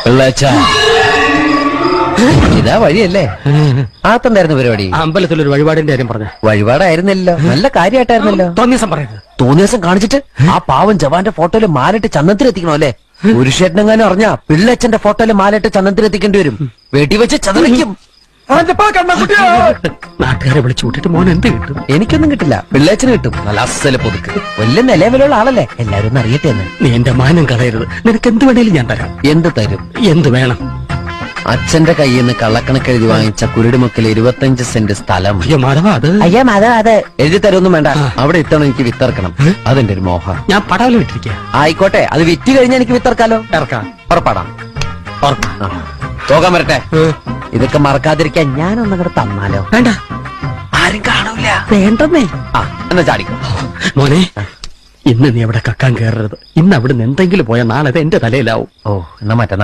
പിള്ളേച്ചാ ഇതാ വഴിയല്ലേ? ആത്തണ്ടായിരുന്നു പരിപാടി. അമ്പലത്തിലൊരു വഴിപാടിന്റെ കാര്യം പറഞ്ഞ വഴിപാടായിരുന്നല്ലോ, നല്ല കാര്യമായിട്ടായിരുന്നല്ലോ. തോന്നിയസം പറയരുത്. തോന്നിയ ദിവസം കാണിച്ചിട്ട് ആ പാവം ജവാന്റെ ഫോട്ടോയില് മാലിട്ട് ചന്ദനത്തിലെത്തിക്കണോ അല്ലേ? പുരുഷേട്ടനെങ്ങാനും അറിഞ്ഞാ പിള്ളച്ചന്റെ ഫോട്ടോയില് മാലിട്ട് ചന്ദനത്തിലെത്തിക്കേണ്ടി വരും. വീട്ടിൽ വെച്ച് ചതറിക്കും. നാട്ടുകാരെ വിളിച്ചു കൂട്ടിട്ട് മോൻ എന്ത് കിട്ടും? എനിക്കൊന്നും കിട്ടില്ല, പിള്ളേച്ചന് കിട്ടും. നല്ല അസല് പൊതുക്ക്, വലിയ നിലവിലുള്ള ആളല്ലേ, എല്ലാരും ഒന്ന് അറിയട്ടെ എന്ന്. നീ എന്റെ മാനം കളയരുത്. നിനക്ക് എന്ത് വേണേലും ഞാൻ തരാം. എന്ത് തരും? എന്ത് വേണം? അച്ഛന്റെ കയ്യിൽ നിന്ന് കള്ളക്കണക്ക് എഴുതി വാങ്ങിച്ച കുരുടിമുക്കിൽ 25 സെന്റ് സ്ഥലം. അയ്യോ മാധവ, അത് അയ്യാ അതെ എഴുതി തരൊന്നും വേണ്ട. അവിടെ ഇത്തവണ എനിക്ക് വിത്തറക്കണം. അതെന്റെ ഒരു മോഹം. ഞാൻ പടവല് വിട്ടിരിക്കുക. ആയിക്കോട്ടെ, അത് വിറ്റ് കഴിഞ്ഞാൽ എനിക്ക് വിത്തറക്കാലോ. ഇറക്കാം. ഉറപ്പാടാം. പോകാൻ വരട്ടെ. ഇതൊക്കെ മറക്കാതിരിക്കാൻ ഞാനൊന്നങ്ങോട്ട് തന്നാലോ? വേണ്ട, ആരും കാണൂല. വേണ്ടെന്നേ. എന്നാ ചാടിക്കോ മോനെ. ഇന്ന് നീ അവിടെ കക്കാൻ കയറരുത്. ഇന്ന് അവിടുന്ന് എന്തെങ്കിലും പോയാൽ നാളെ എന്റെ തലയിലാവും. ഓ, എന്നാ മറ്റന്നാ